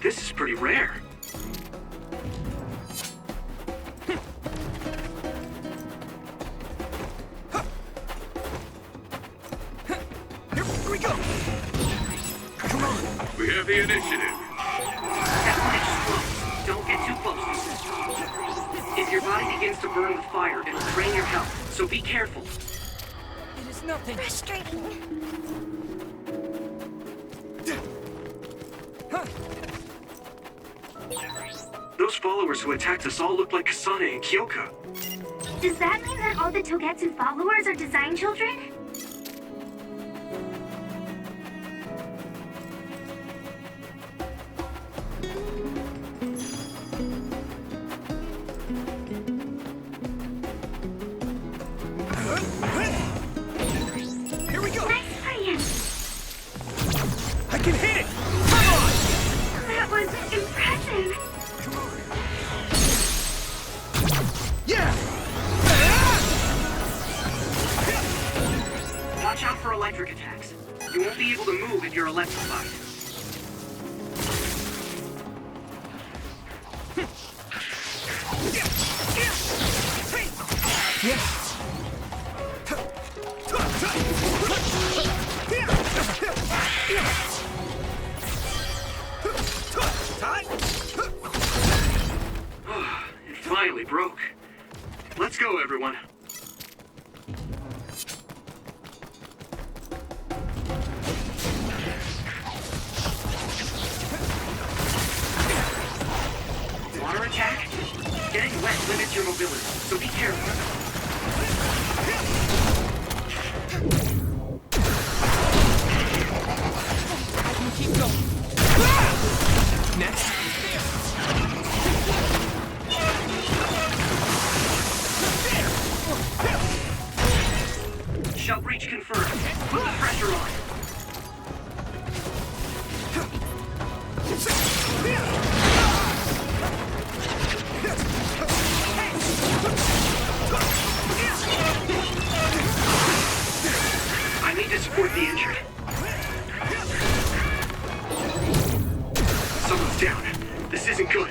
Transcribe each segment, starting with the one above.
This is pretty rare. Here we go! Come on! We have the initiative. That bridge is close. Don't get too close. If your body begins to burn with fire, it'll drain your health, so be careful. It is nothing. Frustrating. Those followers who attacked us all look like Kasane and Kyoka. Does that mean that all the Togetsu followers are design children? Here we go! Nice plan. I can hit it! Come on! That was impressive. Come on! Yeah! Watch out for electric attacks. You won't be able to move if you're electrified. It finally broke. Let's go, everyone. Water attack? Getting wet limits your mobility, so be careful. Keep going. Next. Shell breach confirmed. Put the pressure on. I need to support the injured. Someone's down. This isn't good.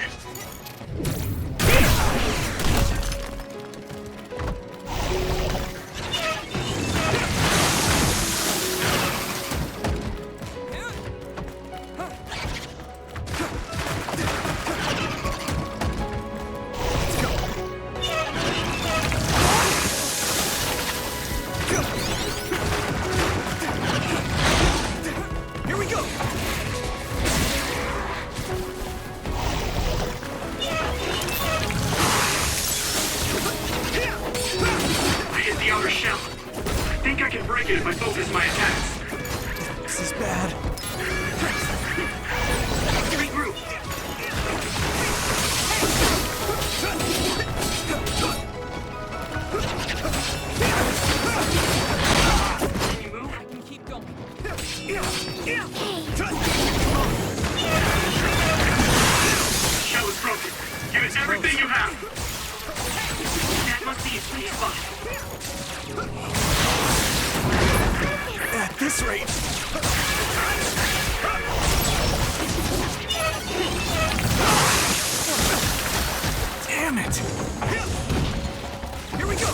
Here we go! I hit the outer shell. I think I can break it if I focus my attacks. This is bad. Regroup. Can you move? I can keep going. Shell is broken. Give it everything you have. That must be a sweet spot. At this rate. Damn it! Here we go!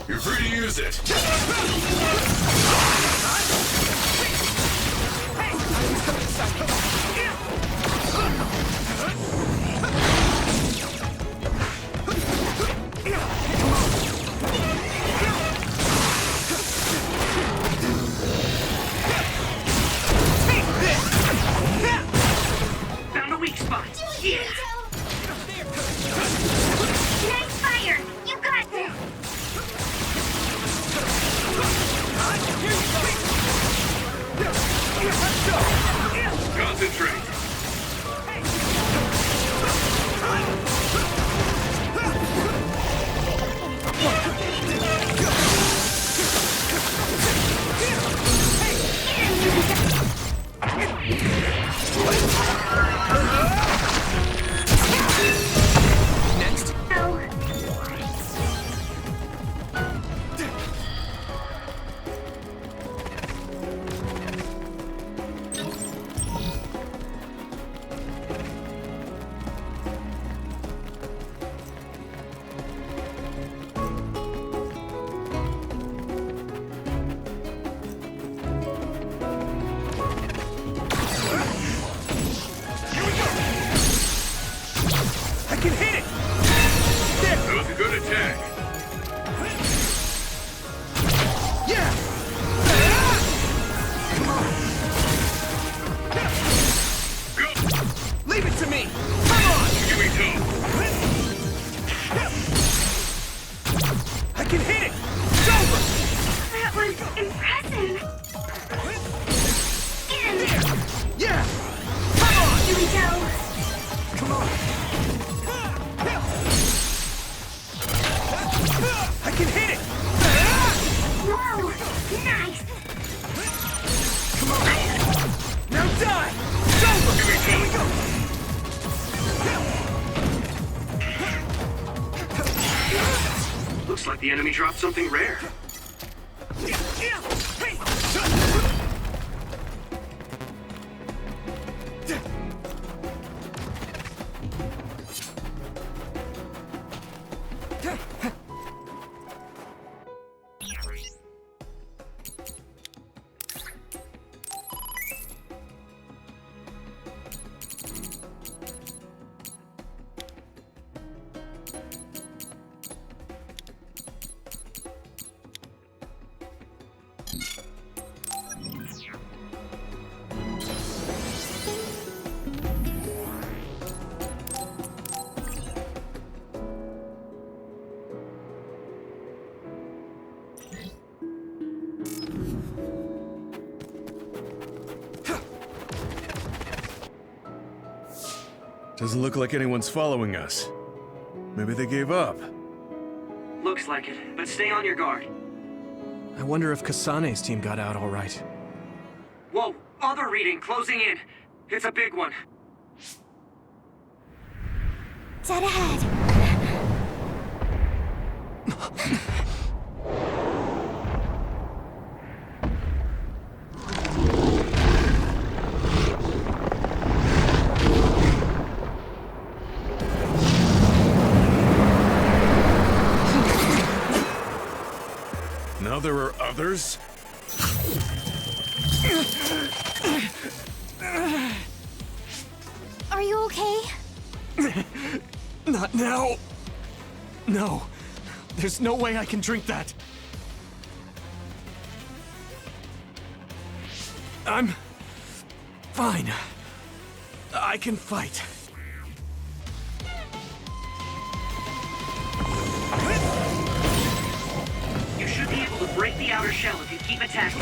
You're free to use it. Found a weak spot. Yeah. Nice fire. You got this. Concentrate. Next. No. I can hit it! That was a good attack. Yeah! Go. Leave it to me! Come on! Yuito. I can hit it! It's over! That was impressive. In. Yeah! Come on! Yuito. Come on! I can hit it! Whoa. Nice. Come on! Now die! It's over! Here we go! Looks like the enemy dropped something rare. Doesn't look like anyone's following us. Maybe they gave up. Looks like it, but stay on your guard. I wonder if Kasane's team got out all right. Whoa, other reading closing in. It's a big one. Dead ahead. Now there are others? Are you okay? Not now. No. There's no way I can drink that. I'm fine. I can fight. You should be able to break the outer shell if you keep attacking.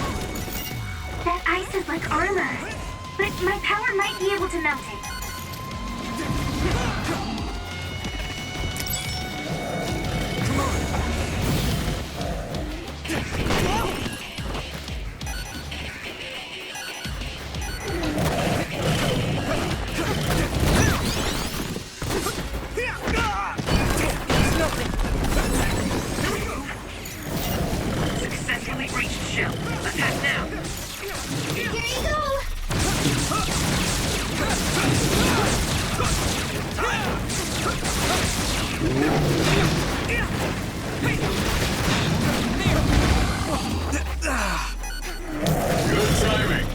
That ice is like armor. But my power might be able to melt it. Successfully breached shell. Attack now. Here you go! Good timing.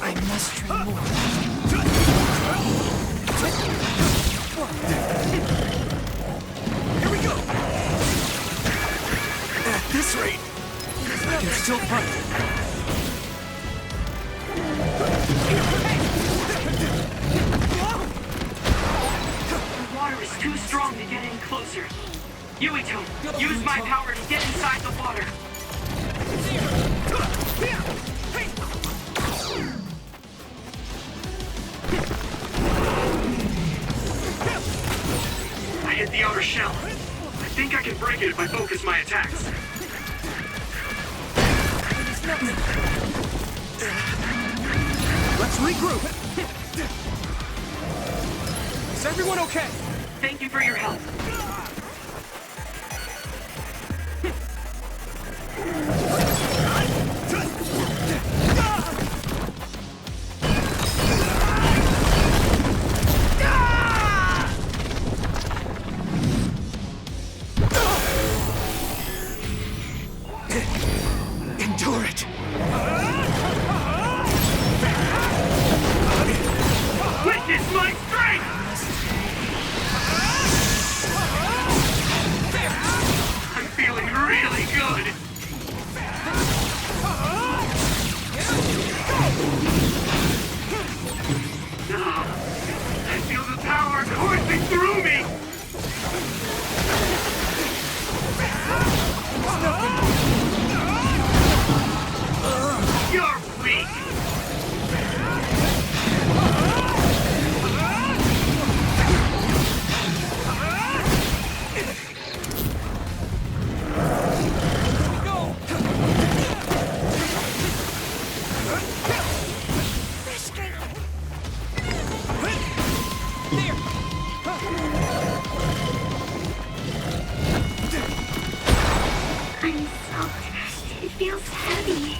I must train more. Here we go! At this rate, I can still fight. The water is too strong to get any closer. Yuito, use my power to get inside the can break it if I focus my attacks. Let's regroup. Is everyone okay? Thank you for your help. Endure it. Witness my strength! I'm feeling really good. I feel the power coursing through me. You're weak. I'm soaked. It feels heavy.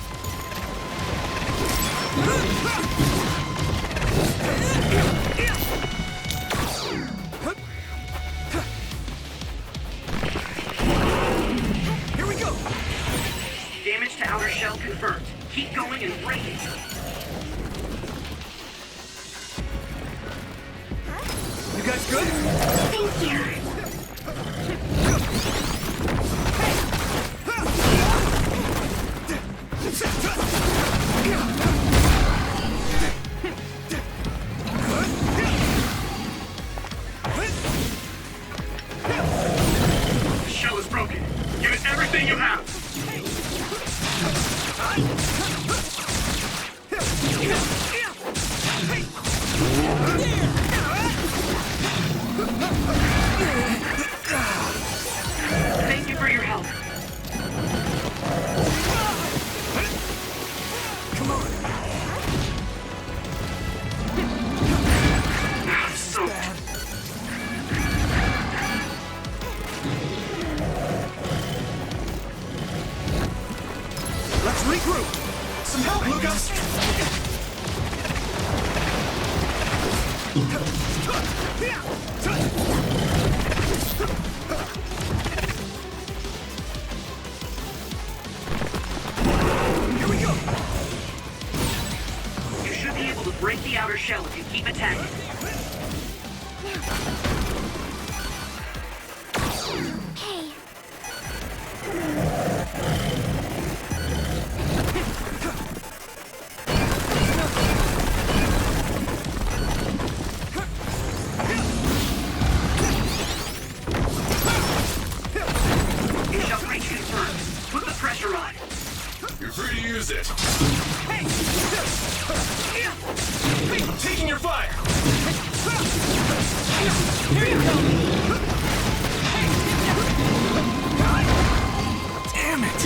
Here we go. Damage to outer shell confirmed. Keep going and break it. You guys good? Thank you. The shell is broken. Give it everything you have. Thank you for your help. Come on. I'm soaked. Let's regroup. Some help, Lucas. Here we go. You should be able to break the outer shell if you keep attacking. Hey, Shell breach confirmed. Put the pressure on. You're free to use it. Taking your fire. Damn it.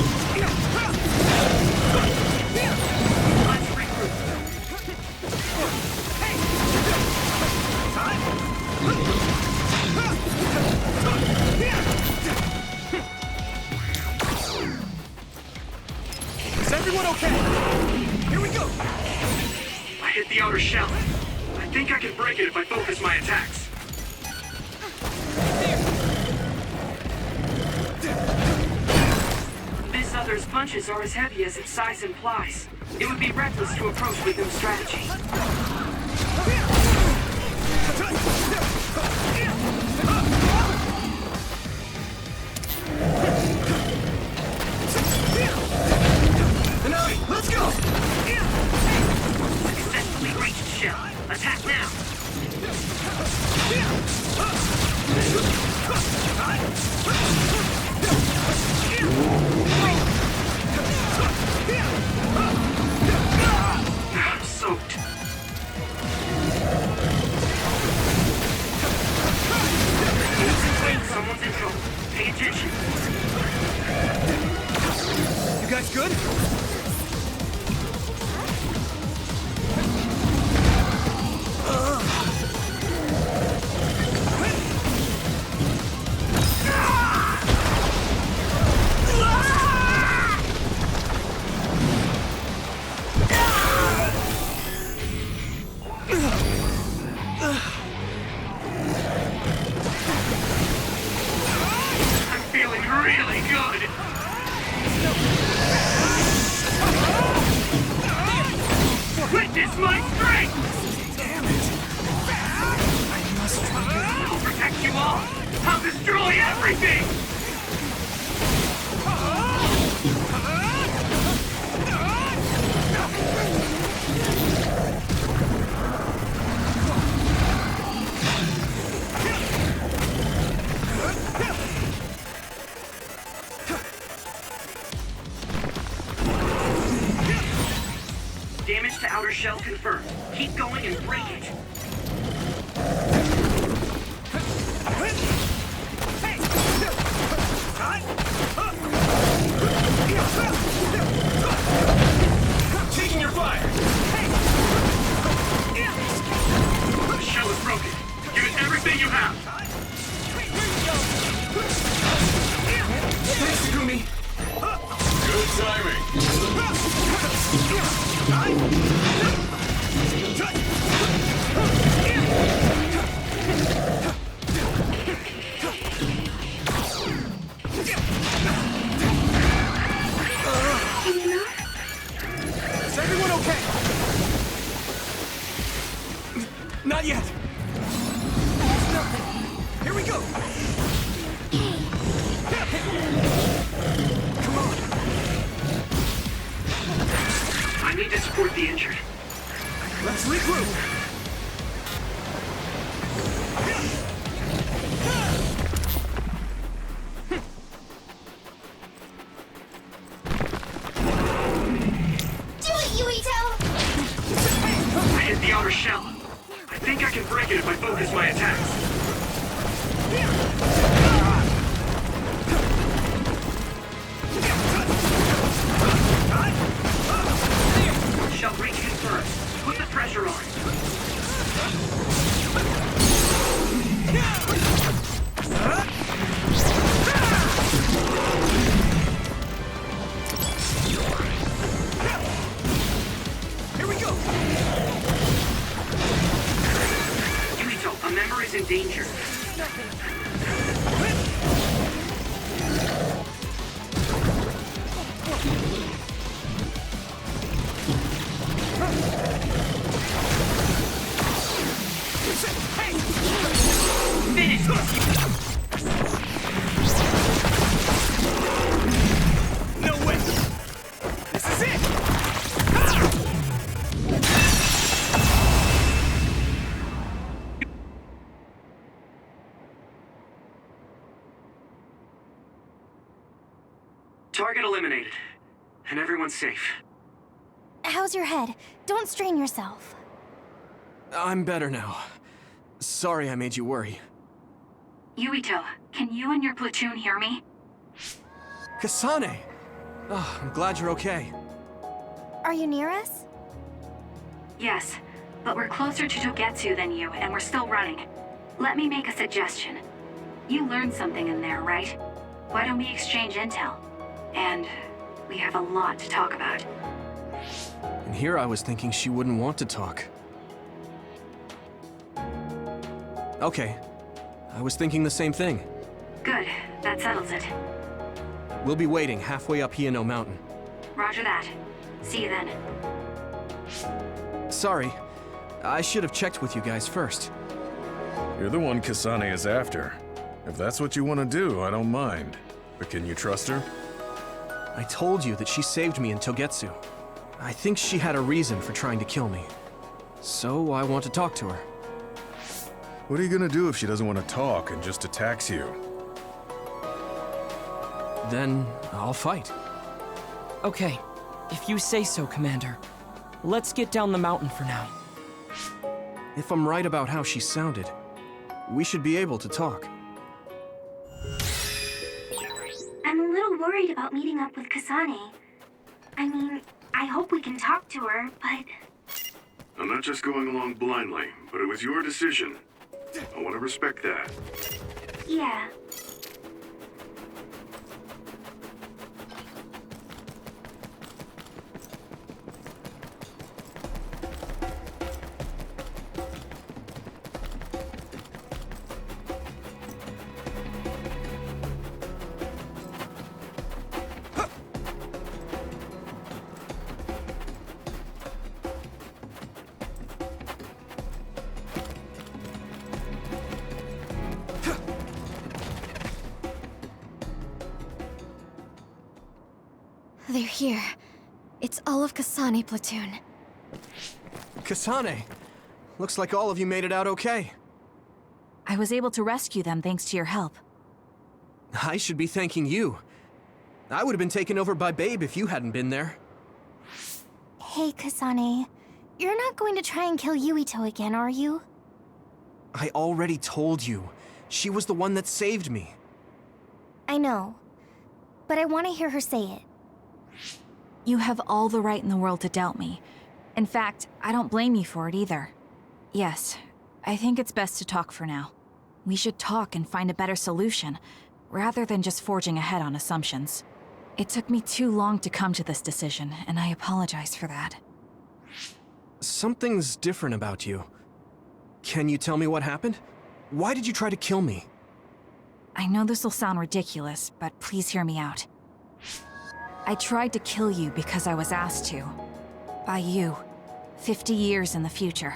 Let's regroup. Is everyone okay? Here we go. I hit the outer shell. I think I can break it if I focus my attacks. This other's punches are as heavy as its size implies. It would be reckless to approach with no strategy. Enough. Let's go. Successfully reached shell. Attack now. I'm soaked. good? I'm feeling really good. Witness my strength! Damn it! I must try. I'll protect you all! I'll destroy everything! Damage to outer shell confirmed. Keep going and break it. Taking your fire! The shell is broken. Give it everything you have. Thanks, Takumi. Good timing. Is everyone okay? Not yet. It's nothing. Here we go. Come on. I need to support the injured. Let's regroup. Do it, Yuito! I hit the outer shell. I think I can break it if I focus my attacks. Shell reconfirmed. Put the pressure on. Here we go. Yuito, a member is in danger. Finish this! No way. This is it. Target eliminated. And everyone's safe. How's your head? Don't strain yourself. I'm better now. Sorry I made you worry. Yuito, can you and your platoon hear me? Kasane! Oh, I'm glad you're okay. Are you near us? Yes, but we're closer to Togetsu than you, and we're still running. Let me make a suggestion. You learned something in there, right? Why don't we exchange intel? And we have a lot to talk about. And here I was thinking she wouldn't want to talk. Okay. I was thinking the same thing. Good, that settles it. We'll be waiting halfway up Hiyano Mountain. Roger that. See you then. Sorry. I should have checked with you guys first. You're the one Kasane is after. If that's what you want to do, I don't mind. But can you trust her? I told you that she saved me in Togetsu. I think she had a reason for trying to kill me. So I want to talk to her. What are you gonna do if she doesn't want to talk and just attacks you? Then I'll fight. Okay, if you say so, Commander. Let's get down the mountain for now. If I'm right about how she sounded, we should be able to talk. I'm a little worried about meeting up with Kasane. I mean, I hope we can talk to her, but... I'm not just going along blindly, but it was your decision. I want to respect that. Yeah. They're here. It's all of Kasane platoon. Kasane! Looks like all of you made it out okay. I was able to rescue them thanks to your help. I should be thanking you. I would have been taken over by Babe if you hadn't been there. Hey, Kasane. You're not going to try and kill Yuito again, are you? I already told you. She was the one that saved me. I know. But I want to hear her say it. You have all the right in the world to doubt me. In fact, I don't blame you for it either. Yes, I think it's best to talk for now. We should talk and find a better solution, rather than just forging ahead on assumptions. It took me too long to come to this decision, and I apologize for that. Something's different about you. Can you tell me what happened? Why did you try to kill me? I know this will sound ridiculous, but please hear me out. I tried to kill you because I was asked to. By you. 50 years in the future.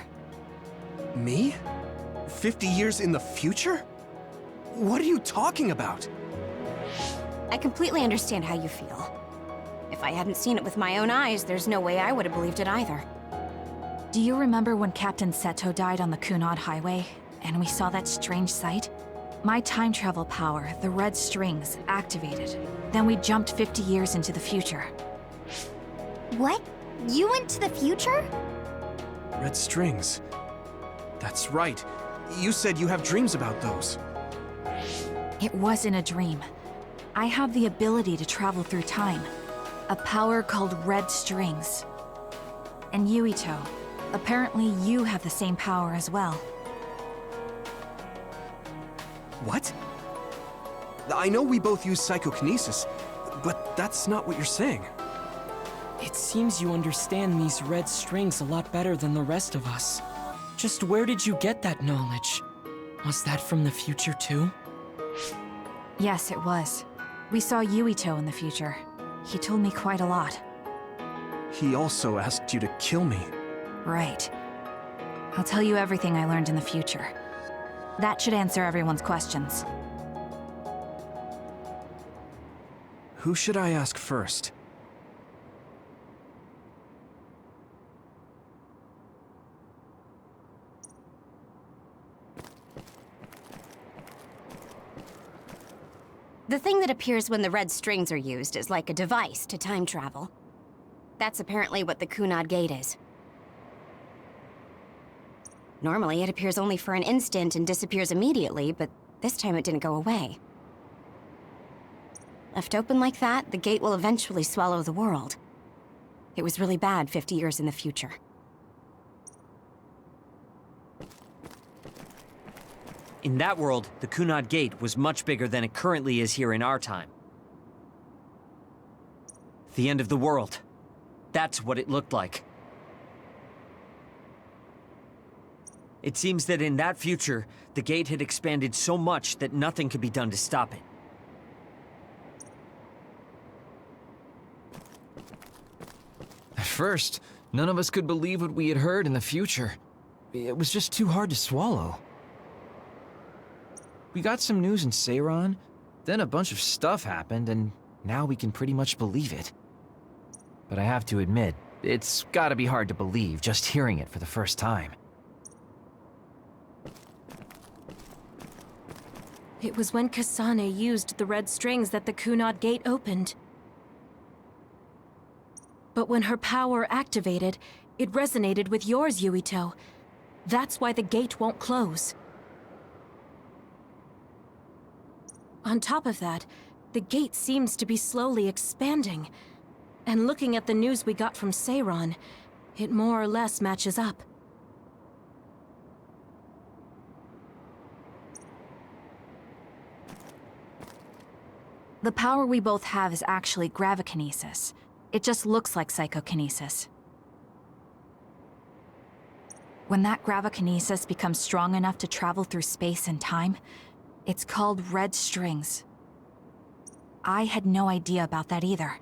Me? 50 years in the future? What are you talking about? I completely understand how you feel. If I hadn't seen it with my own eyes, there's no way I would have believed it either. Do you remember when Captain Seto died on the Kunad Highway, and we saw that strange sight? My time travel power, the red strings, activated. Then we jumped 50 years into the future. What? You went to the future? Red strings. That's right. You said you have dreams about those. It wasn't a dream. I have the ability to travel through time. A power called red strings. And Yuito, apparently you have the same power as well. What? I know we both use psychokinesis, but that's not what you're saying. It seems you understand these red strings a lot better than the rest of us. Just where did you get that knowledge? Was that from the future too? Yes, it was. We saw Yuito in the future. He told me quite a lot. He also asked you to kill me. Right. I'll tell you everything I learned in the future. That should answer everyone's questions. Who should I ask first? The thing that appears when the red strings are used is like a device to time travel. That's apparently what the Kunad Gate is. Normally, it appears only for an instant and disappears immediately, but this time it didn't go away. Left open like that, the gate will eventually swallow the world. It was really bad 50 years in the future. In that world, the Kunad Gate was much bigger than it currently is here in our time. The end of the world. That's what it looked like. It seems that in that future, the gate had expanded so much that nothing could be done to stop it. At first, none of us could believe what we had heard in the future. It was just too hard to swallow. We got some news in Seiran, then a bunch of stuff happened, and now we can pretty much believe it. But I have to admit, it's gotta be hard to believe just hearing it for the first time. It was when Kasane used the red strings that the Kunad Gate opened. But when her power activated, it resonated with yours, Yuito. That's why the gate won't close. On top of that, the gate seems to be slowly expanding. And looking at the news we got from Seiron, it more or less matches up. The power we both have is actually gravikinesis. It just looks like psychokinesis. When that gravikinesis becomes strong enough to travel through space and time, it's called red strings. I had no idea about that either.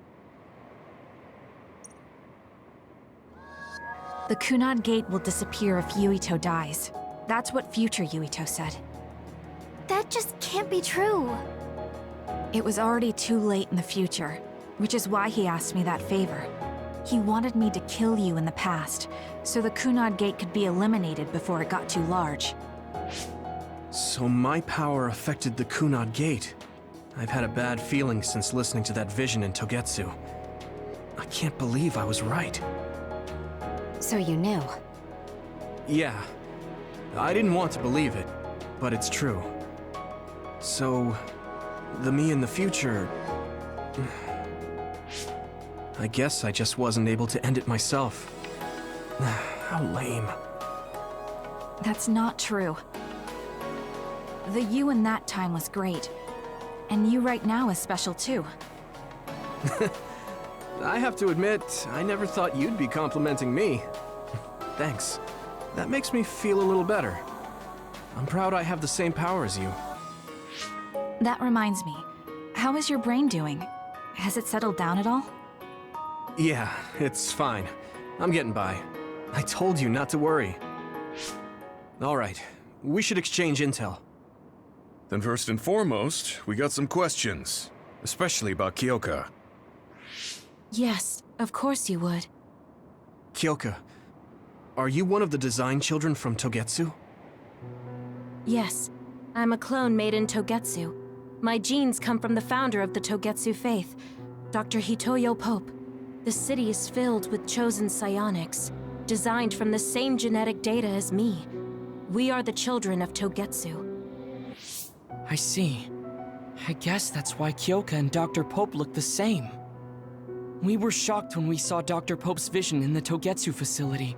The Kunad Gate will disappear if Yuito dies. That's what future Yuito said. That just can't be true. It was already too late in the future, which is why he asked me that favor. He wanted me to kill you in the past, so the Kunad Gate could be eliminated before it got too large. So my power affected the Kunad Gate. I've had a bad feeling since listening to that vision in Togetsu. I can't believe I was right. So you knew? Yeah. I didn't want to believe it, but it's true. So, the me in the future... I guess I just wasn't able to end it myself. How lame. That's not true. The you in that time was great. And you right now is special too. I have to admit, I never thought you'd be complimenting me. Thanks. That makes me feel a little better. I'm proud I have the same power as you. That reminds me. How is your brain doing? Has it settled down at all? Yeah, it's fine. I'm getting by. I told you not to worry. All right, we should exchange intel. Then first and foremost, we got some questions. Especially about Kyoka. Yes, of course you would. Kyoka, are you one of the design children from Togetsu? Yes, I'm a clone made in Togetsu. My genes come from the founder of the Togetsu faith, Dr. Hitoyo Pope. The city is filled with chosen psionics, designed from the same genetic data as me. We are the children of Togetsu. I see. I guess that's why Kyoka and Dr. Pope look the same. We were shocked when we saw Dr. Pope's vision in the Togetsu facility.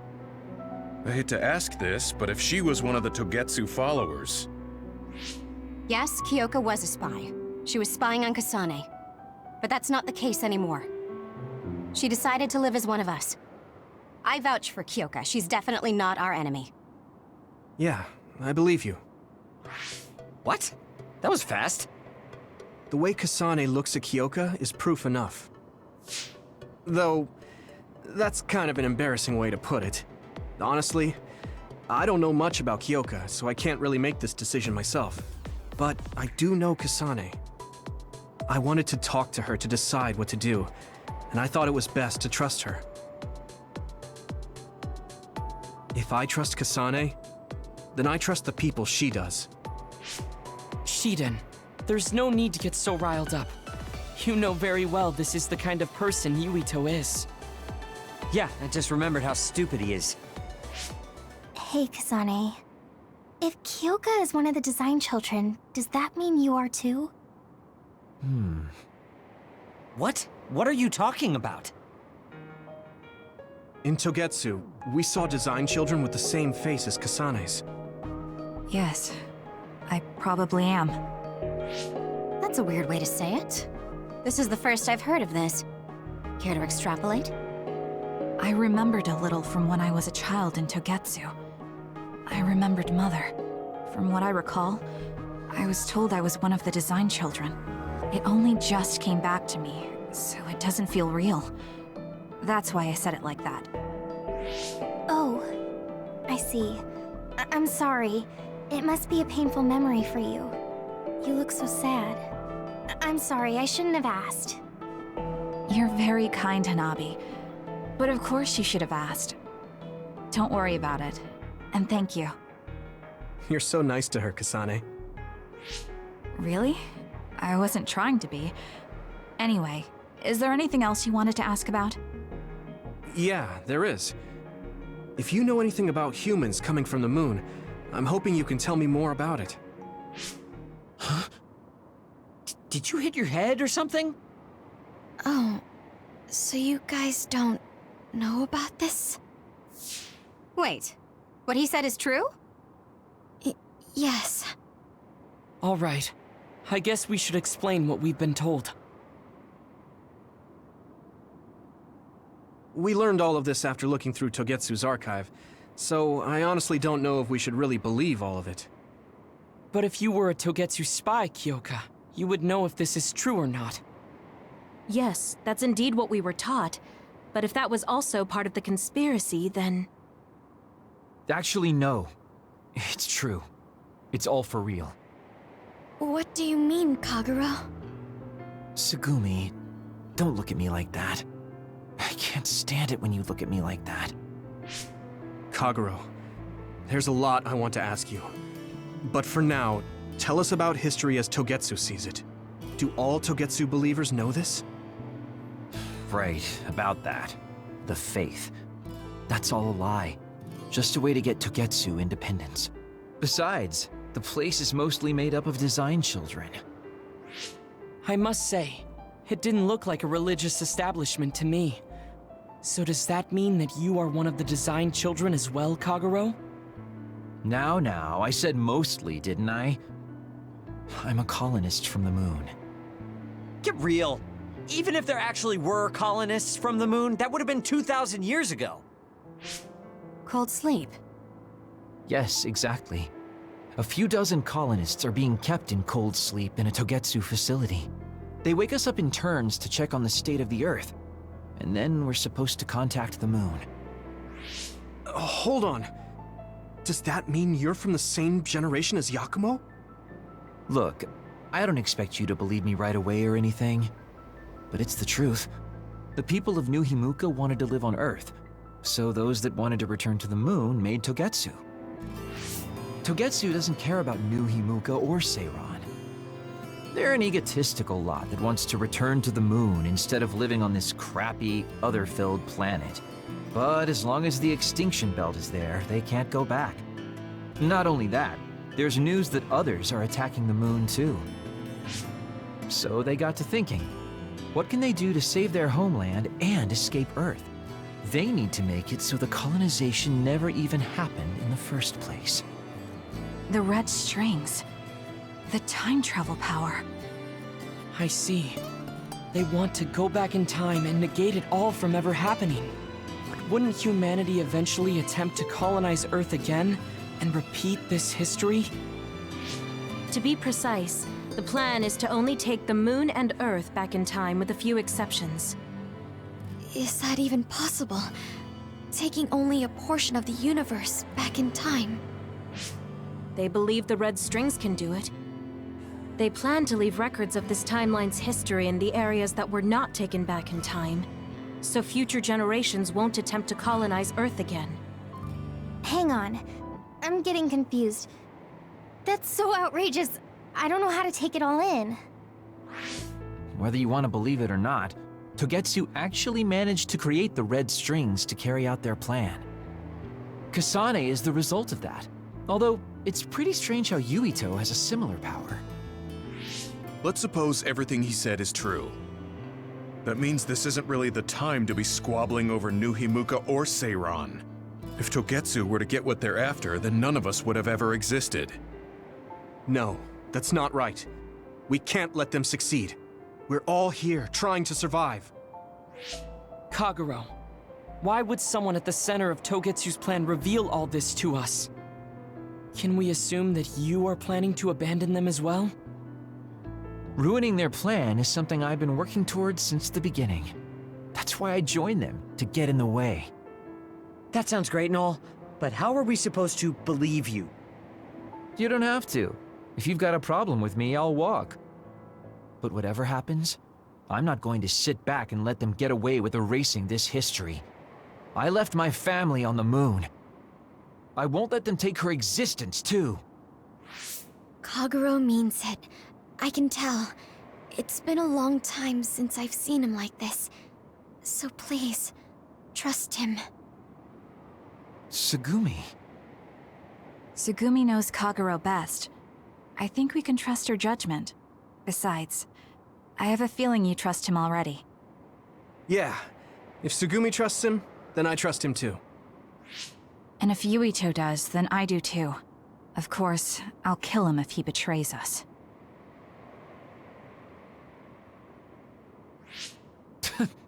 I hate to ask this, but if she was one of the Togetsu followers... Yes, Kyoka was a spy. She was spying on Kasane. But that's not the case anymore. She decided to live as one of us. I vouch for Kyoka. She's definitely not our enemy. Yeah, I believe you. What? That was fast. The way Kasane looks at Kyoka is proof enough. Though, that's kind of an embarrassing way to put it. Honestly, I don't know much about Kyoka, so I can't really make this decision myself. But I do know Kasane. I wanted to talk to her to decide what to do, and I thought it was best to trust her. If I trust Kasane, then I trust the people she does. Shiden, there's no need to get so riled up. You know very well this is the kind of person Yuito is. Yeah, I just remembered how stupid he is. Hey, Kasane. If Kyoka is one of the design children, does that mean you are too? What? What are you talking about? In Togetsu, we saw design children with the same face as Kasane's. Yes, I probably am. That's a weird way to say it. This is the first I've heard of this. Care to extrapolate? I remembered a little from when I was a child in Togetsu. I remembered Mother. From what I recall, I was told I was one of the design children. It only just came back to me, so it doesn't feel real. That's why I said it like that. Oh, I see. I'm sorry. It must be a painful memory for you. You look so sad. I'm sorry, I shouldn't have asked. You're very kind, Hanabi. But of course you should have asked. Don't worry about it. And thank you. You're so nice to her, Kasane. Really? I wasn't trying to be. Anyway, is there anything else you wanted to ask about? Yeah, there is. If you know anything about humans coming from the moon, I'm hoping you can tell me more about it. Huh? Did you hit your head or something? Oh, So you guys don't know about this? Wait, what he said is true? Yes. All right. I guess we should explain what we've been told. We learned all of this after looking through Togetsu's archive, so I honestly don't know if we should really believe all of it. But if you were a Togetsu spy, Kyoka, you would know if this is true or not. Yes, that's indeed what we were taught. But if that was also part of the conspiracy, then... Actually, no. It's true. It's all for real. What do you mean, Kagero? Tsugumi, don't look at me like that. I can't stand it when you look at me like that. Kagero, there's a lot I want to ask you. But for now, tell us about history as Togetsu sees it. Do all Togetsu believers know this? Right, about that. The faith. That's all a lie. Just a way to get Togetsu independence. Besides, the place is mostly made up of design children. I must say, it didn't look like a religious establishment to me. So does that mean that you are one of the design children as well, Kagero? Now, I said mostly, didn't I? I'm a colonist from the moon. Get real. Even if there actually were colonists from the moon, that would have been 2,000 years ago. Cold sleep. Yes, exactly. A few dozen colonists are being kept in cold sleep in a Togetsu facility. They wake us up in turns to check on the state of the Earth, and then we're supposed to contact the moon. Hold on. Does that mean you're from the same generation as Yakumo? Look, I don't expect you to believe me right away or anything, but it's the truth. The people of New Himuka wanted to live on Earth, so those that wanted to return to the moon made Togetsu. Togetsu doesn't care about New Himuka or Seiran. They're an egotistical lot that wants to return to the moon instead of living on this crappy, other-filled planet. But as long as the extinction belt is there, they can't go back. Not only that, there's news that others are attacking the moon too. So they got to thinking, what can they do to save their homeland and escape Earth? They need to make it so the colonization never even happened in the first place. The red strings. The time travel power. I see. They want to go back in time and negate it all from ever happening. But wouldn't humanity eventually attempt to colonize Earth again and repeat this history? To be precise, the plan is to only take the moon and Earth back in time with a few exceptions. Is that even possible? Taking only a portion of the universe back in time? They believe the red strings can do it. They plan to leave records of this timeline's history in the areas that were not taken back in time, so future generations won't attempt to colonize Earth again. Hang on. I'm getting confused. That's so outrageous. I don't know how to take it all in. Whether you want to believe it or not, Togetsu actually managed to create the red strings to carry out their plan. Kasane is the result of that, although it's pretty strange how Yuito has a similar power. Let's suppose everything he said is true. That means this isn't really the time to be squabbling over New Himuka or Seiran. If Togetsu were to get what they're after, then none of us would have ever existed. No, that's not right. We can't let them succeed. We're all here, trying to survive. Kagero, why would someone at the center of Togetsu's plan reveal all this to us? Can we assume that you are planning to abandon them as well? Ruining their plan is something I've been working towards since the beginning. That's why I joined them, to get in the way. That sounds great and all, but how are we supposed to believe you? You don't have to. If you've got a problem with me, I'll walk. But whatever happens, I'm not going to sit back and let them get away with erasing this history. I left my family on the moon. I won't let them take her existence, too. Kagero means it. I can tell. It's been a long time since I've seen him like this. So please, trust him. Tsugumi. Tsugumi knows Kagero best. I think we can trust her judgment. Besides, I have a feeling you trust him already. Yeah. If Tsugumi trusts him, then I trust him too. And if Yuito does, then I do too. Of course, I'll kill him if he betrays us.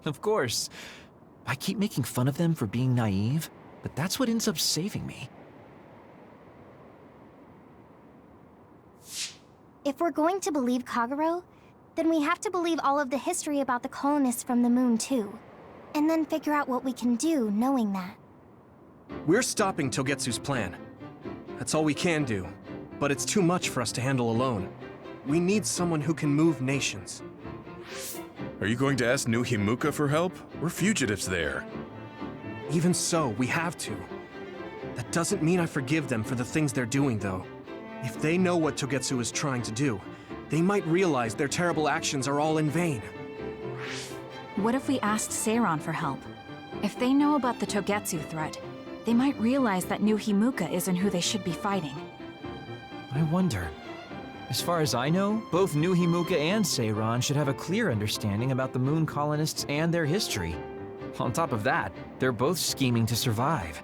Of course. I keep making fun of them for being naive, but that's what ends up saving me. If we're going to believe Kagero, then we have to believe all of the history about the colonists from the moon too. And then figure out what we can do knowing that. We're stopping Togetsu's plan. That's all we can do. But it's too much for us to handle alone. We need someone who can move nations. Are you going to ask New Himuka for help? We're fugitives there. Even so, we have to. That doesn't mean I forgive them for the things they're doing, though. If they know what Togetsu is trying to do, they might realize their terrible actions are all in vain. What if we asked Seiran for help? If they know about the Togetsu threat, they might realize that New Himuka isn't who they should be fighting. I wonder. As far as I know, both New Himuka and Seiran should have a clear understanding about the moon colonists and their history. On top of that, they're both scheming to survive.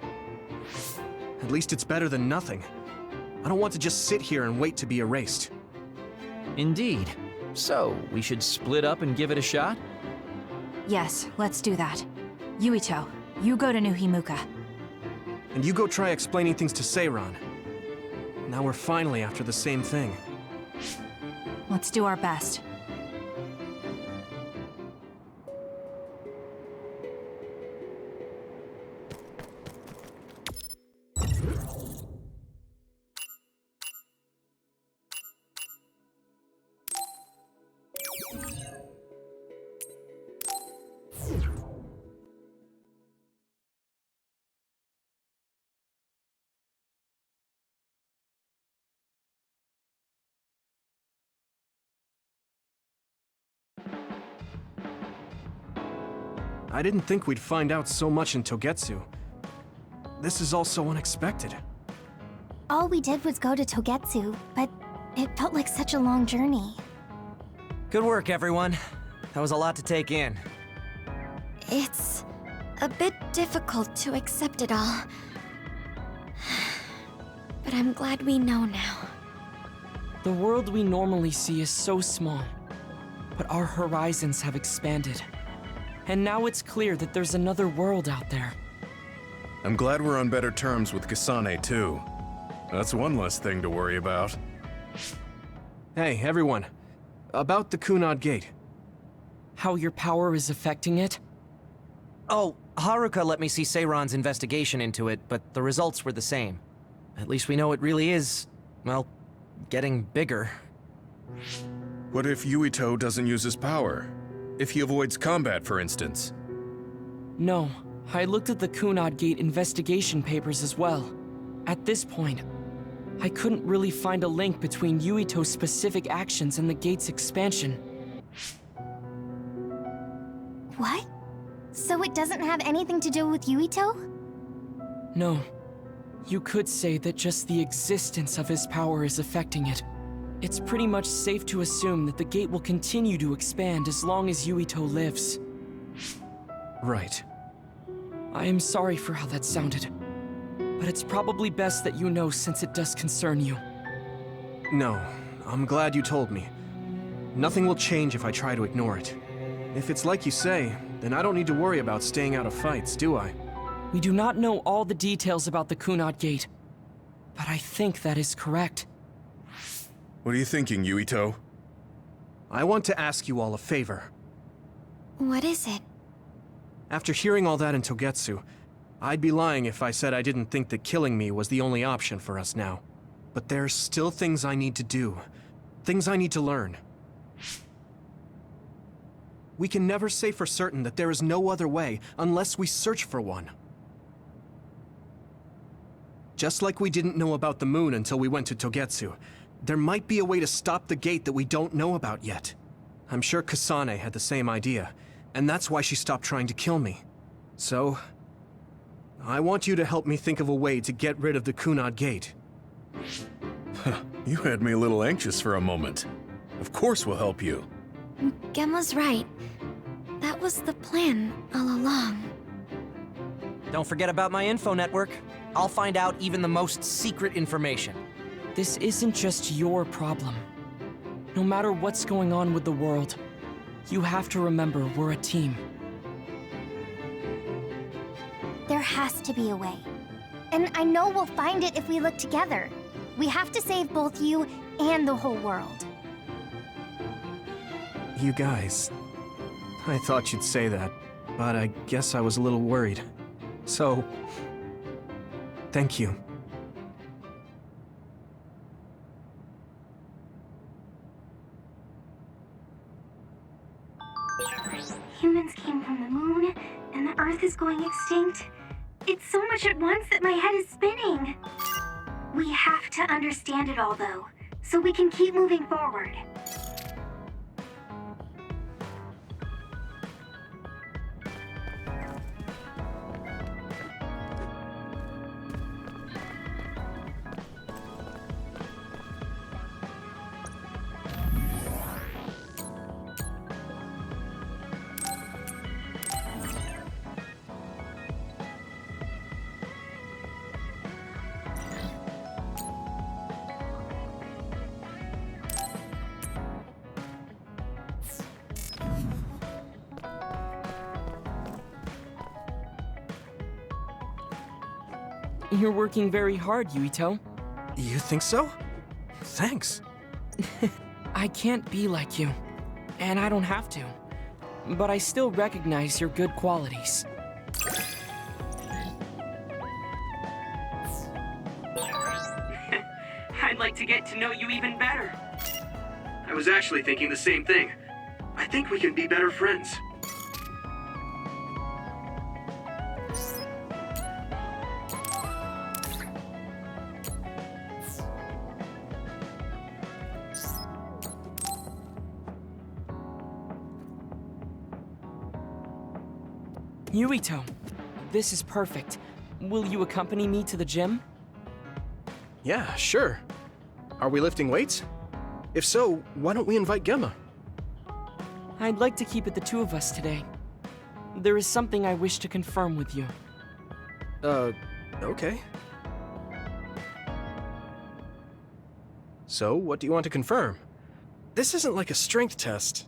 At least it's better than nothing. I don't want to just sit here and wait to be erased. Indeed. So, we should split up and give it a shot? Yes, let's do that. Yuito, you go to New Himuka. And you go try explaining things to Seiran. Now we're finally after the same thing. Let's do our best. I didn't think we'd find out so much in Togetsu. This is all so unexpected. All we did was go to Togetsu, but it felt like such a long journey. Good work, everyone. That was a lot to take in. It's a bit difficult to accept it all. But I'm glad we know now. The world we normally see is so small, but our horizons have expanded. And now it's clear that there's another world out there. I'm glad we're on better terms with Kasane, too. That's one less thing to worry about. Hey, everyone. About the Kunad Gate. How your power is affecting it? Oh, Haruka let me see Seiran's investigation into it, but the results were the same. At least we know it really is, well, getting bigger. What if Yuito doesn't use his power? If he avoids combat, for instance? No, I looked at the Kunad Gate investigation papers as well. At this point, I couldn't really find a link between Yuito's specific actions and the gate's expansion. What? So it doesn't have anything to do with Yuito? No. You could say that just the existence of his power is affecting it. It's pretty much safe to assume that the gate will continue to expand as long as Yuito lives. Right. I am sorry for how that sounded, but it's probably best that you know since it does concern you. No, I'm glad you told me. Nothing will change if I try to ignore it. If it's like you say, then I don't need to worry about staying out of fights, do I? We do not know all the details about the Kunad Gate, but I think that is correct. What are you thinking, Yuito? I want to ask you all a favor. What is it? After hearing all that in Togetsu, I'd be lying if I said I didn't think that killing me was the only option for us now. But there's still things I need to do. Things I need to learn. We can never say for certain that there is no other way unless we search for one. Just like we didn't know about the moon until we went to Togetsu, there might be a way to stop the gate that we don't know about yet. I'm sure Kasane had the same idea, and that's why she stopped trying to kill me. So, I want you to help me think of a way to get rid of the Kunad Gate. You had me a little anxious for a moment. Of course we'll help you. Gemma's right. That was the plan all along. Don't forget about my info network. I'll find out even the most secret information. This isn't just your problem. No matter what's going on with the world, you have to remember we're a team. There has to be a way. And I know we'll find it if we look together. We have to save both you and the whole world. You guys... I thought you'd say that, but I guess I was a little worried. So... thank you. Humans came from the moon, and the Earth is going extinct. It's so much at once that my head is spinning. We have to understand it all, though, so we can keep moving forward. You're working very hard, Yuito. You think so? Thanks. I can't be like you, and I don't have to. But I still recognize your good qualities. I'd like to get to know you even better. I was actually thinking the same thing. I think we can be better friends. Yuito, this is perfect. Will you accompany me to the gym? Yeah, sure. Are we lifting weights? If so, why don't we invite Gemma? I'd like to keep it the two of us today. There is something I wish to confirm with you. Okay. So, what do you want to confirm? This isn't like a strength test.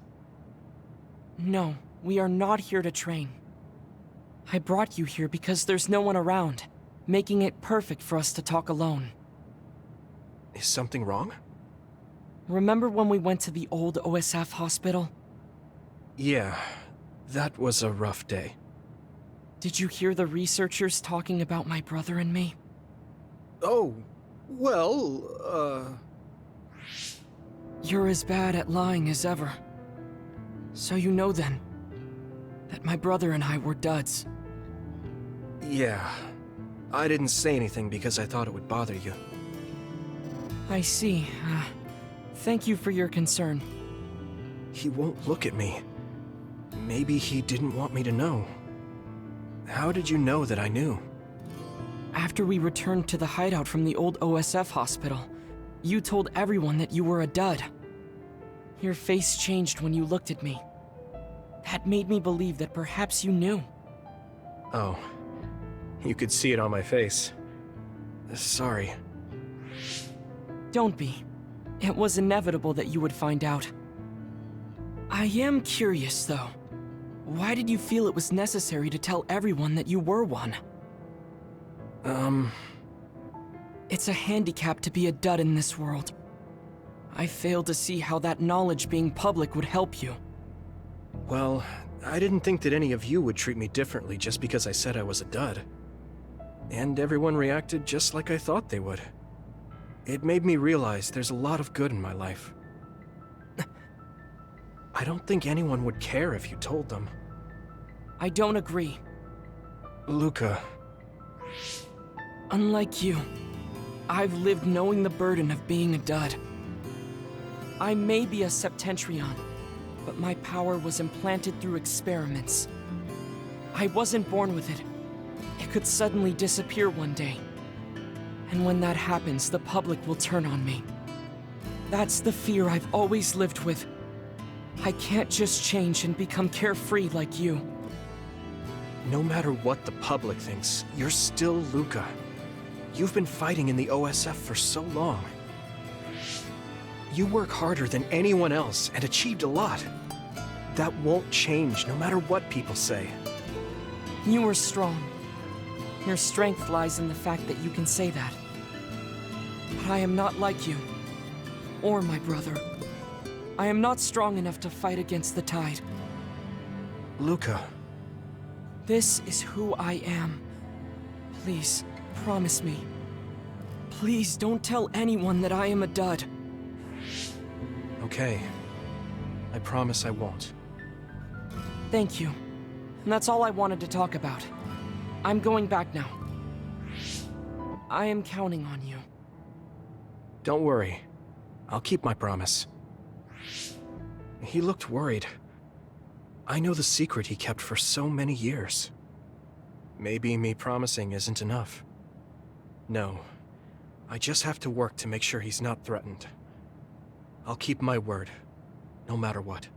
No, we are not here to train. I brought you here because there's no one around, making it perfect for us to talk alone. Is something wrong? Remember when we went to the old OSF hospital? Yeah, that was a rough day. Did you hear the researchers talking about my brother and me? Oh, well, You're as bad at lying as ever. So you know then, that my brother and I were duds. Yeah. I didn't say anything because I thought it would bother you. I see. Thank you for your concern. He won't look at me. Maybe he didn't want me to know. How did you know that I knew? After we returned to the hideout from the old OSF hospital, you told everyone that you were a dud. Your face changed when you looked at me. That made me believe that perhaps you knew. Oh. You could see it on my face. Sorry. Don't be. It was inevitable that you would find out. I am curious, though. Why did you feel it was necessary to tell everyone that you were one? It's a handicap to be a dud in this world. I fail to see how that knowledge being public would help you. Well, I didn't think that any of you would treat me differently just because I said I was a dud. And everyone reacted just like I thought they would. It made me realize there's a lot of good in my life. I don't think anyone would care if you told them. I don't agree. Luca. Unlike you, I've lived knowing the burden of being a dud. I may be a Septentrion, but my power was implanted through experiments. I wasn't born with it. It could suddenly disappear one day. And when that happens, the public will turn on me. That's the fear I've always lived with. I can't just change and become carefree like you. No matter what the public thinks, you're still Luca. You've been fighting in the OSF for so long. You work harder than anyone else and achieved a lot. That won't change no matter what people say. You are strong. Your strength lies in the fact that you can say that. But I am not like you. Or my brother. I am not strong enough to fight against the tide. Luca. This is who I am. Please, promise me. Please don't tell anyone that I am a dud. Okay. I promise I won't. Thank you. And that's all I wanted to talk about. I'm going back now. I am counting on you. Don't worry. I'll keep my promise. He looked worried. I know the secret he kept for so many years. Maybe me promising isn't enough. No. I just have to work to make sure he's not threatened. I'll keep my word, no matter what.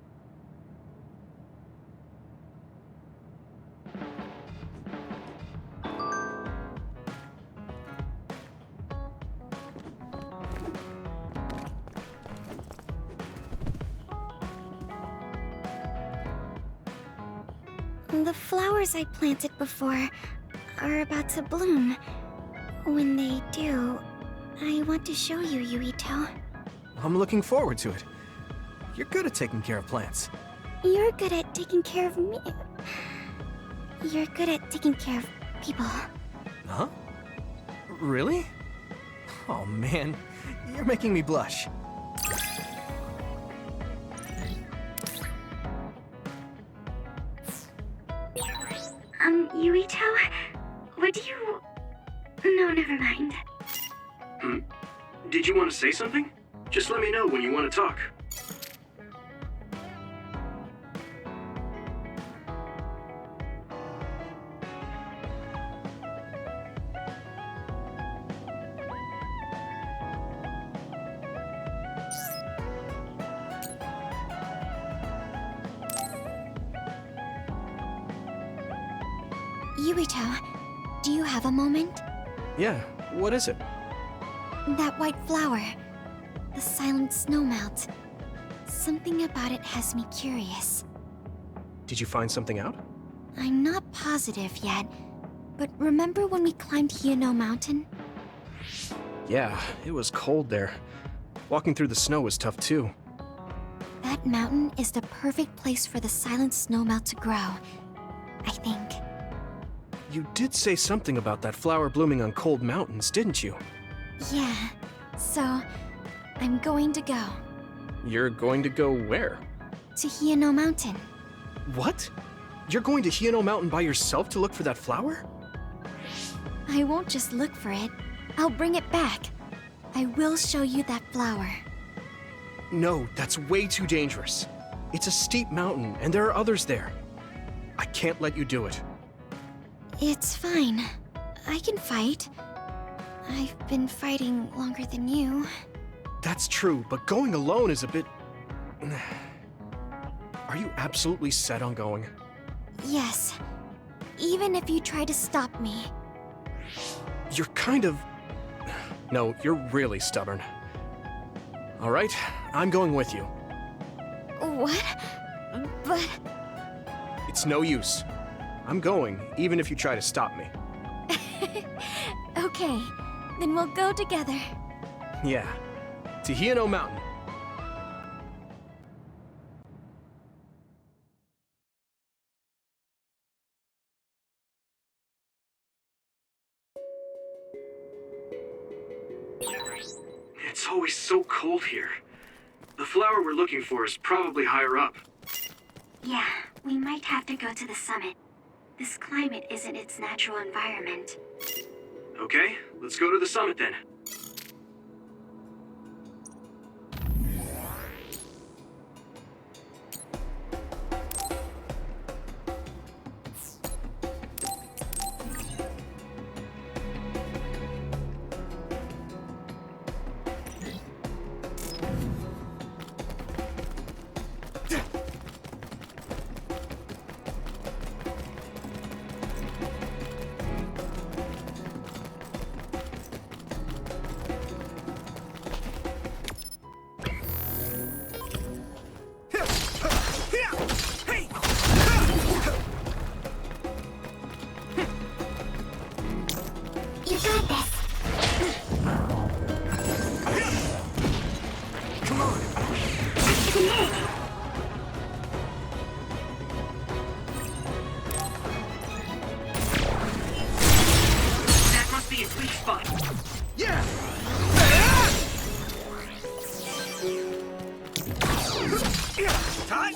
The flowers I planted before are about to bloom. When they do, I want to show you, Yuito. I'm looking forward to it. You're good at taking care of plants. You're good at taking care of me. You're good at taking care of people. Huh? Really? Oh man, you're making me blush. Yuito? Would you... No, never mind. Did you want to say something? Just let me know when you want to talk. Yuito, do you have a moment? Yeah, what is it? That white flower. The silent snowmelt. Something about it has me curious. Did you find something out? I'm not positive yet, but remember when we climbed Hino Mountain? Yeah, it was cold there. Walking through the snow was tough too. That mountain is the perfect place for the silent snowmelt to grow, I think. You did say something about that flower blooming on cold mountains, didn't you? Yeah, so I'm going to go. You're going to go where? To Hino Mountain. What? You're going to Hino Mountain by yourself to look for that flower? I won't just look for it. I'll bring it back. I will show you that flower. No, that's way too dangerous. It's a steep mountain, and there are others there. I can't let you do it. It's fine. I can fight. I've been fighting longer than you. That's true, but going alone is a bit... Are you absolutely set on going? Yes. Even if you try to stop me. You're kind of... No, you're really stubborn. All right, I'm going with you. What? But... It's no use. I'm going, even if you try to stop me. Okay, then we'll go together. Yeah, to Hino Mountain. It's always so cold here. The flower we're looking for is probably higher up. Yeah, we might have to go to the summit. This climate isn't its natural environment. Okay, let's go to the summit then. got this. Come on. That must be its weak spot. Yeah! Time!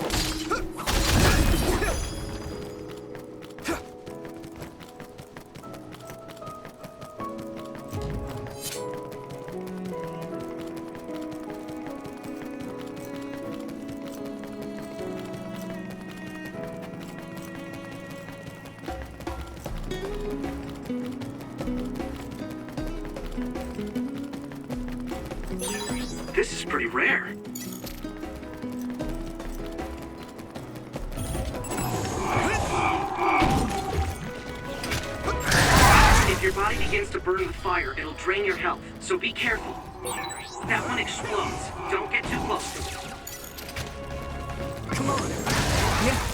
This is pretty rare. If your body begins to burn with fire, it'll drain your health, so be careful. That one explodes. Don't get too close to it. Come on. Yeah.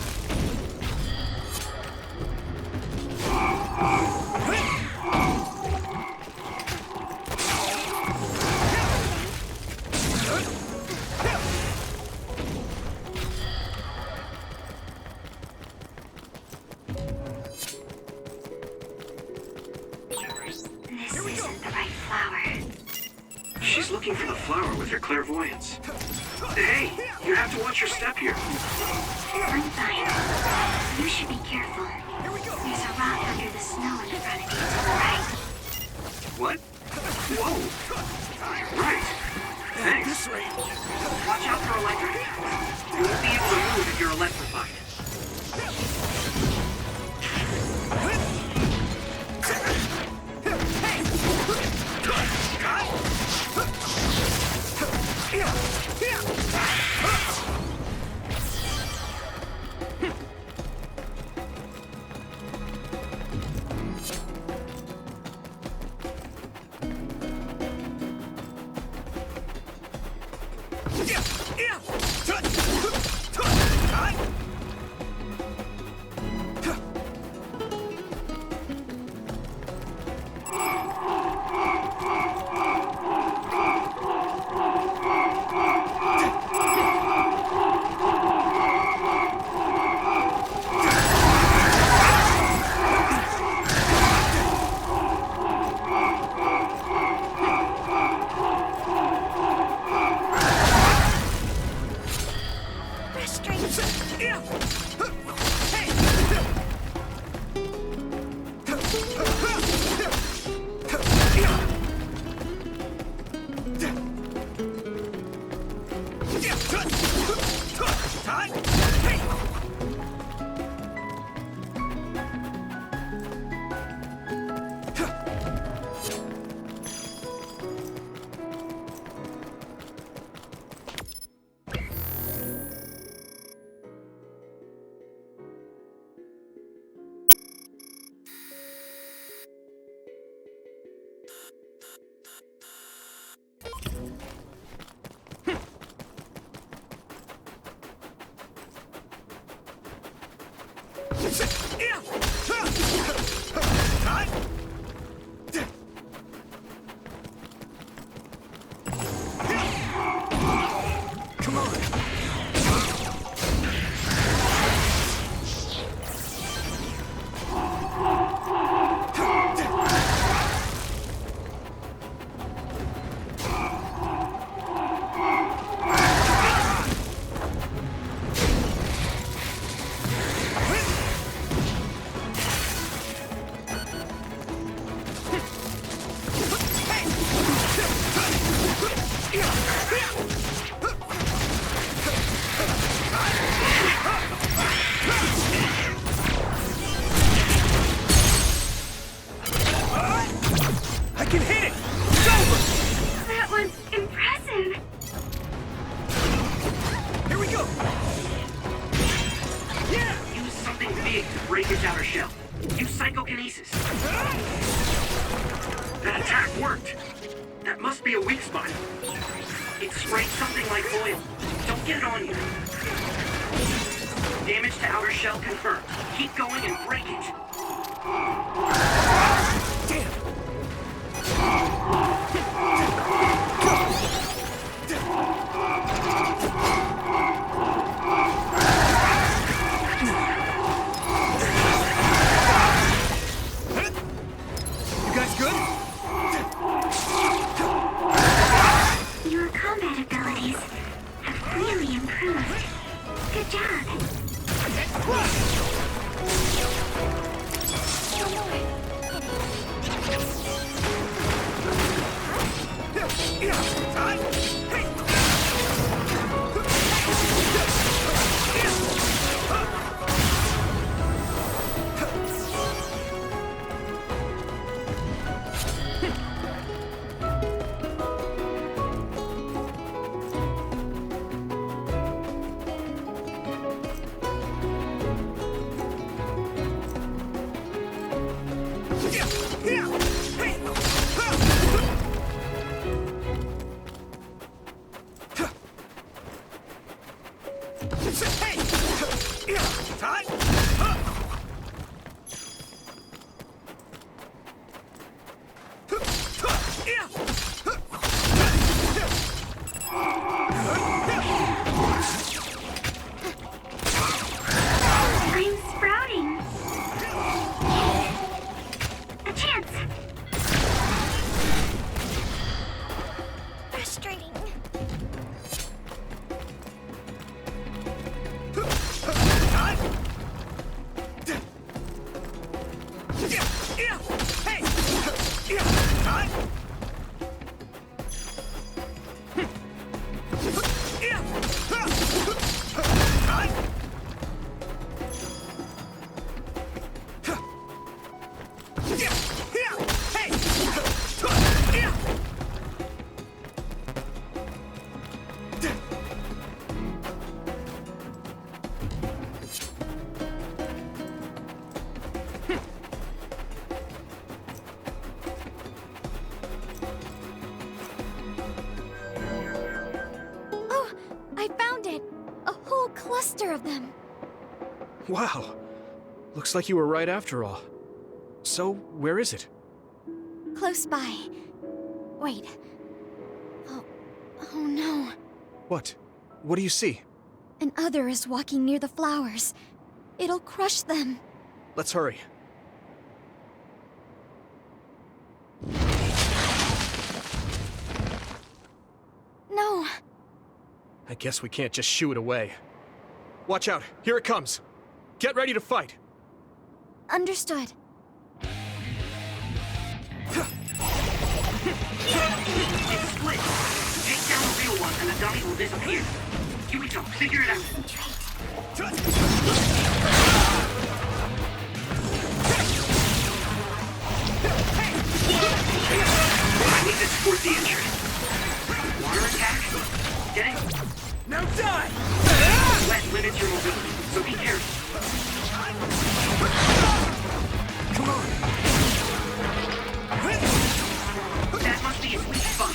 She's looking for the flower with her clairvoyance. Hey, you have to watch your step here. I'm fine. You should be careful. There's a rock under the snow in front of you to the right. What? Whoa! Right. Thanks. This way. Watch out for electric. You won't be able to move if you're electrified. That attack worked. That must be a weak spot. It sprayed something like oil. Don't get it on you. Damage to outer shell confirmed. Keep going and break it. Damn! I'm sprouting. A chance. Frustrating. Oh, I found it! A whole cluster of them. Wow. Looks like you were right after all. So, where is it? Close by. Wait. Oh no. What? What do you see? An other is walking near the flowers. It'll crush them. Let's hurry. No. I guess we can't just shoo it away. Watch out, here it comes. Get ready to fight. Understood. It's split. Take down the real one and the dummy will disappear. Yuito, figure it out. I need this towards the entrance. Water attack? Get it? Now die! Wet limits your mobility, so be careful. Come on! That must be a sweet spot.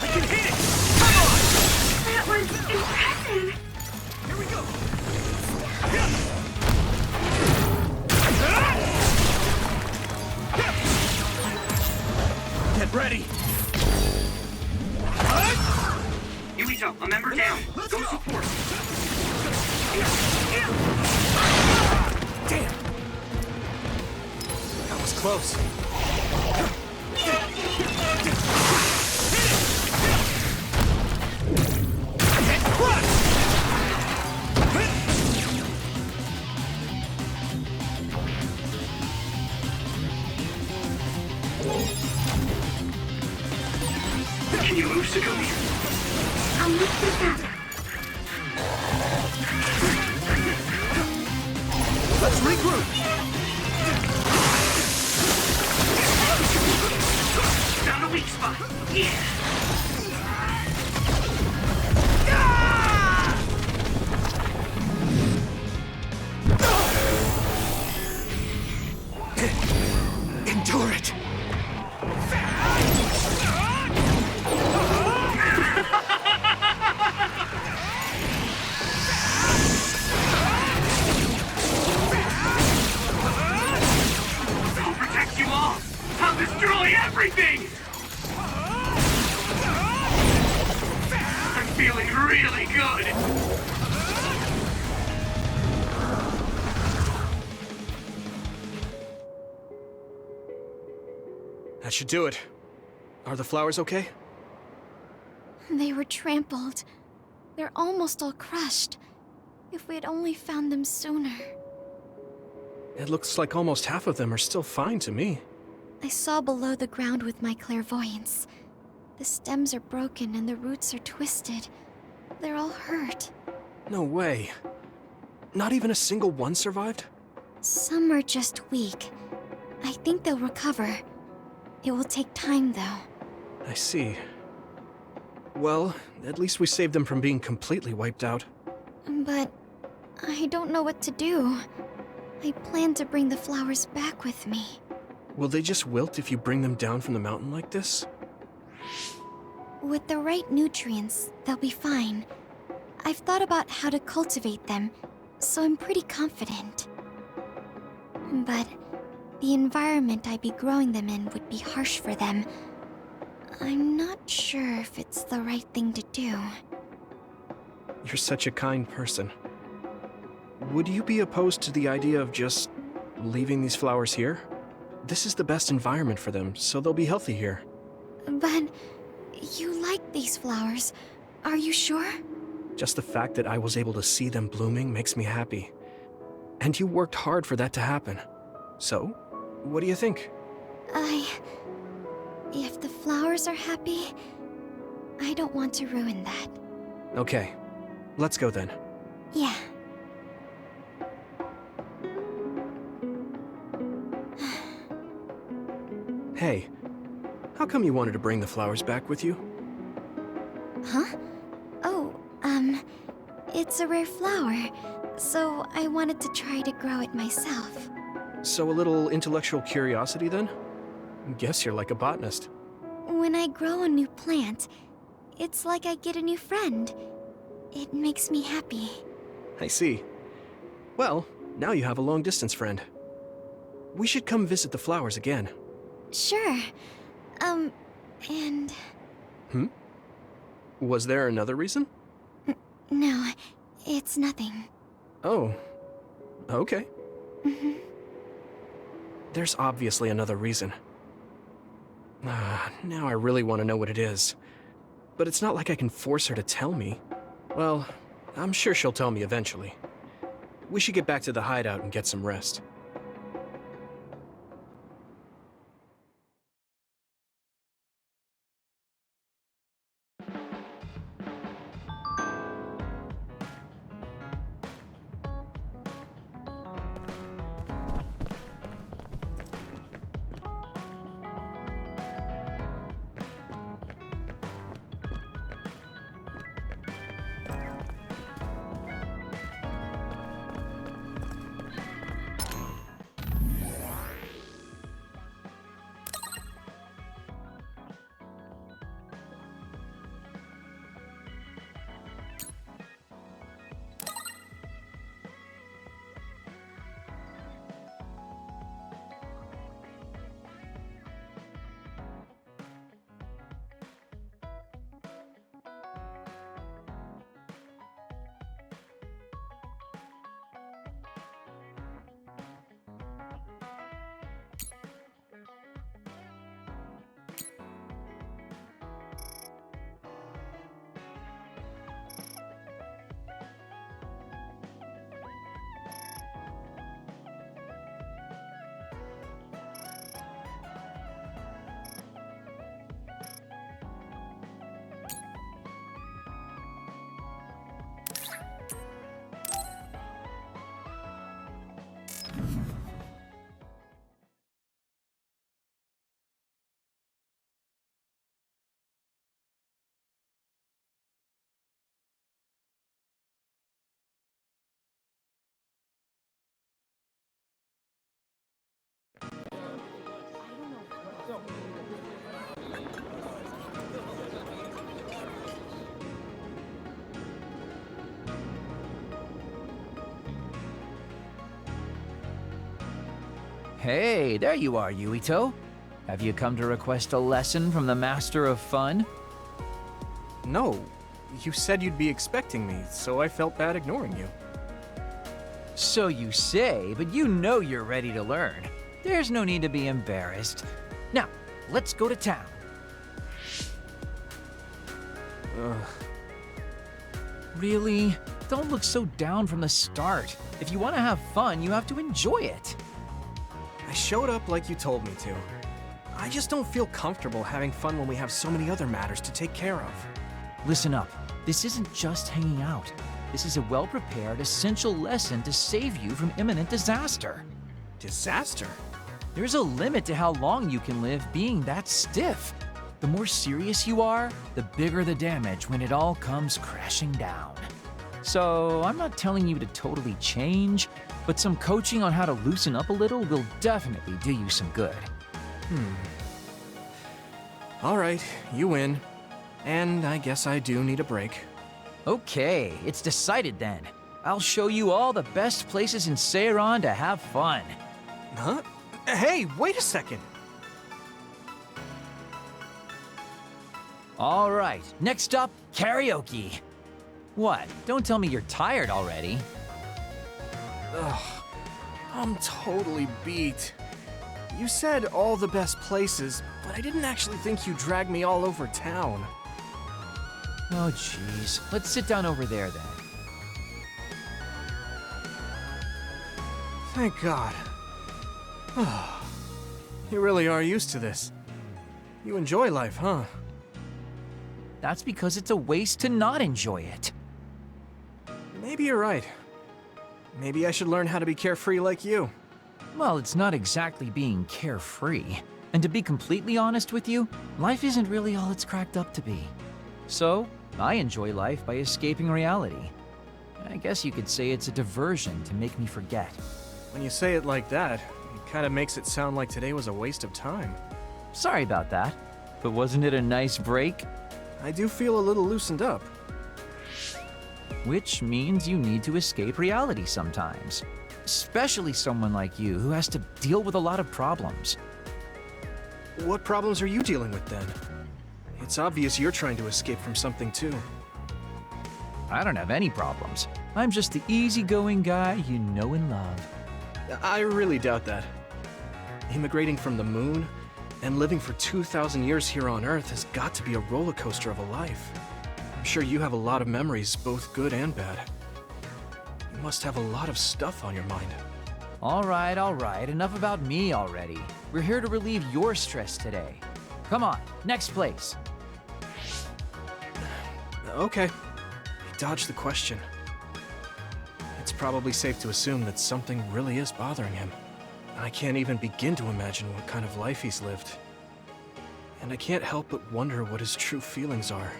I can hit it! Come on! That was impressive. Here we go! Get ready! Yuito, a member down. Go support. Damn! That was close. Can you move, Sugumi? I'll lift this up. Let's regroup! Found a weak spot. Yeah! Endure it! I'll protect you all! I'll destroy everything! I'm feeling really good! That should do it. Are the flowers okay? They were trampled. They're almost all crushed. If we had only found them sooner. It looks like almost half of them are still fine to me. I saw below the ground with my clairvoyance. The stems are broken and the roots are twisted. They're all hurt. No way. Not even a single one survived? Some are just weak. I think they'll recover. It will take time, though. I see. Well, at least we saved them from being completely wiped out. But I don't know what to do. I plan to bring the flowers back with me. Will they just wilt if you bring them down from the mountain like this? With the right nutrients, they'll be fine. I've thought about how to cultivate them, so I'm pretty confident. But the environment I'd be growing them in would be harsh for them. I'm not sure if it's the right thing to do. You're such a kind person. Would you be opposed to the idea of just leaving these flowers here? This is the best environment for them, so they'll be healthy here. But you like these flowers, are you sure? Just the fact that I was able to see them blooming makes me happy. And you worked hard for that to happen. So, what do you think? If the flowers are happy, I don't want to ruin that. Okay, let's go then. Yeah. Hey, how come you wanted to bring the flowers back with you? Huh? Oh, it's a rare flower, so I wanted to try to grow it myself. So a little intellectual curiosity then? Guess you're like a botanist. When I grow a new plant, it's like I get a new friend. It makes me happy. I see. Well, now you have a long-distance friend. We should come visit the flowers again. Sure. And... Was there another reason? No, it's nothing. Oh, okay. There's obviously another reason. Now I really want to know what it is. But it's not like I can force her to tell me. Well, I'm sure she'll tell me eventually. We should get back to the hideout and get some rest. Hey, there you are, Yuito. Have you come to request a lesson from the Master of Fun? No, you said you'd be expecting me, so I felt bad ignoring you. So you say, but you know you're ready to learn. There's no need to be embarrassed. Now, let's go to town. Really? Don't look so down from the start. If you want to have fun, you have to enjoy it. I showed up like you told me to. I just don't feel comfortable having fun when we have so many other matters to take care of. Listen up. This isn't just hanging out. This is a well-prepared, essential lesson to save you from imminent disaster. Disaster? There's a limit to how long you can live being that stiff. The more serious you are, the bigger the damage when it all comes crashing down. So, I'm not telling you to totally change, but some coaching on how to loosen up a little will definitely do you some good. Alright, you win. And I guess I do need a break. Okay, it's decided then. I'll show you all the best places in Seiran to have fun. Huh? Hey, wait a second! All right, next up, karaoke. What? Don't tell me you're tired already. Ugh, I'm totally beat. You said all the best places, but I didn't actually think you dragged me all over town. Oh, jeez. Let's sit down over there then. Thank God. You really are used to this. You enjoy life, huh? That's because it's a waste to not enjoy it. Maybe you're right. Maybe I should learn how to be carefree like you. Well, it's not exactly being carefree. And to be completely honest with you, life isn't really all it's cracked up to be. So, I enjoy life by escaping reality. I guess you could say it's a diversion to make me forget. When you say it like that, it kind of makes it sound like today was a waste of time. Sorry about that, but wasn't it a nice break? I do feel a little loosened up. Which means you need to escape reality sometimes. Especially someone like you who has to deal with a lot of problems. What problems are you dealing with then? It's obvious you're trying to escape from something too. I don't have any problems. I'm just the easygoing guy you know and love. I really doubt that. Immigrating from the moon and living for 2,000 years here on Earth has got to be a roller coaster of a life. I'm sure you have a lot of memories, both good and bad. You must have a lot of stuff on your mind. All right, enough about me already. We're here to relieve your stress today. Come on, next place. Okay. I dodged the question. It's probably safe to assume that something really is bothering him. I can't even begin to imagine what kind of life he's lived. And I can't help but wonder what his true feelings are.